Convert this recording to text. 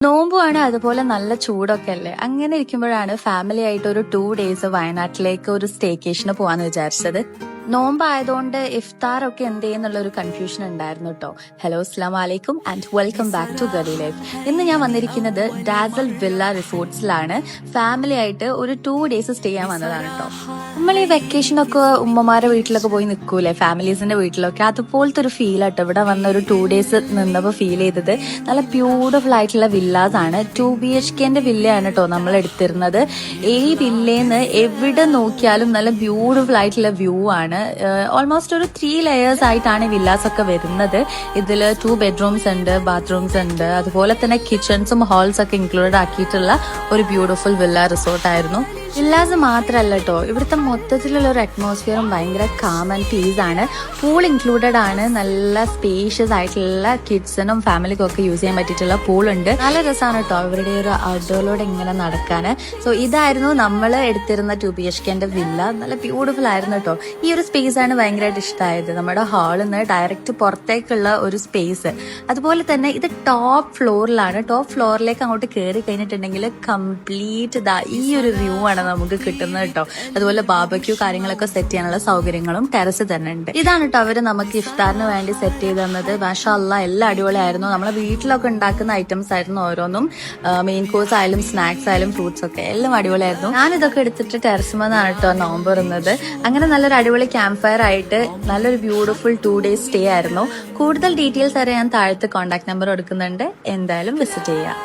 നോമ്പുമാണ്, അതുപോലെ നല്ല ചൂടൊക്കെ അല്ലേ. അങ്ങനെ ഇരിക്കുമ്പോഴാണ് ഫാമിലി ആയിട്ട് ഒരു 2 ഡേയ്സ് വയനാട്ടിലേക്ക് ഒരു സ്റ്റേക്കേഷന് പോവാന്ന് വിചാരിച്ചത്. നോമ്പായതുകൊണ്ട് ഇഫ്താർ ഒക്കെ എന്ത് ചെയ്യുന്നുള്ള ഒരു കൺഫ്യൂഷൻ ഉണ്ടായിരുന്നു കേട്ടോ. ഹലോ, അസ്സലാമു അലൈക്കും and welcome back to Gali life. ഇന്ന് ഞാൻ വന്നിരിക്കുന്നത് ഡാസൽ വില്ല റിസോർട്ട്സിലാണ്. ഫാമിലി ആയിട്ട് ഒരു 2 ഡേയ്സ് സ്റ്റേ ചെയ്യാൻ വന്നതാണ് കേട്ടോ. നമ്മൾ ഈ വെക്കേഷനൊക്കെ ഉമ്മമാരെ വീട്ടിലൊക്കെ പോയി നിൽക്കൂലേ, ഫാമിലീസിന്റെ വീട്ടിലൊക്കെ, അതുപോലത്തെ ഒരു ഫീൽ ആട്ടോ ഇവിടെ വന്ന ഒരു 2 ഡേയ്സ് നിന്നപ്പോൾ ഫീൽ ചെയ്തത്. നല്ല ബ്യൂട്ടിഫുൾ ആയിട്ടുള്ള വില്ലാസ് ആണ്. 2 BHK വില്ലയാണ് കേട്ടോ നമ്മൾ എടുത്തിരുന്നത്. ഈ വില്ലേന്ന് എവിടെ നോക്കിയാലും നല്ല ബ്യൂട്ടിഫുൾ ആയിട്ടുള്ള വ്യൂ ആണ്. ഓൾമോസ്റ്റ് ഒരു 3 ലെയേഴ്സ് ആയിട്ടാണ് വില്ലാസ് ഒക്കെ വരുന്നത്. ഇതിൽ 2 ബെഡ്റൂംസ് ഉണ്ട്, ബാത്റൂംസ് ഉണ്ട്, അതുപോലെ തന്നെ കിച്ചൺസും ഹാൾസ് ഒക്കെ ഇൻക്ലൂഡഡ് ആക്കിയിട്ടുള്ള ഒരു ബ്യൂട്ടിഫുൾ വില്ല റിസോർട്ട് ആയിരുന്നു. വില്ലാസ് മാത്രമല്ല കേട്ടോ, ഇവിടുത്തെ മൊത്തത്തിലുള്ള ഒരു അറ്റ്മോസ്ഫിയറും ഭയങ്കര കാം ആൻഡ് പീസ് ആണ്. പൂൾ ഇൻക്ലൂഡഡ് ആണ്. നല്ല സ്പേഷ്യസ് ആയിട്ടുള്ള കിഡ്സിനും ഫാമിലിക്കും ഒക്കെ യൂസ് ചെയ്യാൻ പറ്റിയിട്ടുള്ള പൂൾ ഉണ്ട്. നല്ല രസമാണ് കേട്ടോ ഇവരുടെ ഒരു ഔട്ട്ഡോറിലൂടെ ഇങ്ങനെ നടക്കാൻ. സോ ഇതായിരുന്നു നമ്മൾ എടുത്തിരുന്ന 2 BHK വില്ല. നല്ല ബ്യൂട്ടിഫുൾ ആയിരുന്നു കേട്ടോ. ഈ ഒരു സ്പേസ് ആണ് ഭയങ്കരമായിട്ട് ഇഷ്ടമായത്. നമ്മുടെ ഹാളിൽ നിന്ന് ഡയറക്റ്റ് പുറത്തേക്കുള്ള ഒരു സ്പേസ്. അതുപോലെ തന്നെ ഇത് ടോപ്പ് ഫ്ലോറിലാണ്. ടോപ്പ് ഫ്ലോറിലേക്ക് അങ്ങോട്ട് കയറി കഴിഞ്ഞിട്ടുണ്ടെങ്കിൽ കംപ്ലീറ്റ് ഈ ഒരു വ്യൂ ആണ് നമുക്ക് കിട്ടുന്നത് കേട്ടോ. അതുപോലെ ബാർബക്യൂ കാര്യങ്ങളൊക്കെ സെറ്റ് ചെയ്യാനുള്ള സൗകര്യങ്ങളും ടെറസ് തന്നെ ഉണ്ട്. ഇതാണ് കേട്ടോ അവര് നമുക്ക് ഇഫ്താറിന് വേണ്ടി സെറ്റ് ചെയ്ത് തന്നത്. മാഷാ അല്ലാഹ്, എല്ലാം അടിപൊളിയായിരുന്നു. നമ്മളെ വീട്ടിലൊക്കെ ഉണ്ടാക്കുന്ന ഐറ്റംസ് ആയിരുന്നു ഓരോന്നും. മെയിൻ കോഴ്സ് ആയാലും സ്നാക്സ് ആയാലും ഫ്രൂട്ട്സ് ഒക്കെ എല്ലാം അടിപൊളിയായിരുന്നു. ഞാൻ ഇതൊക്കെ എടുത്തിട്ട് ടെറസ്മെന്നാണ് കേട്ടോ നോമ്പ് തുറന്നത്. അങ്ങനെ നല്ലൊരു അടിപൊളി ക്യാമ്പ് ഫയർ ആയിട്ട് നല്ലൊരു ബ്യൂട്ടിഫുൾ 2 ഡേയ്സ് സ്റ്റേ ആയിരുന്നു. കൂടുതൽ ഡീറ്റെയിൽസ് അറിയാൻ താഴത്ത് കോൺടാക്ട് നമ്പർ കൊടുക്കുന്നുണ്ട്. എന്തായാലും വിസിറ്റ് ചെയ്യാം.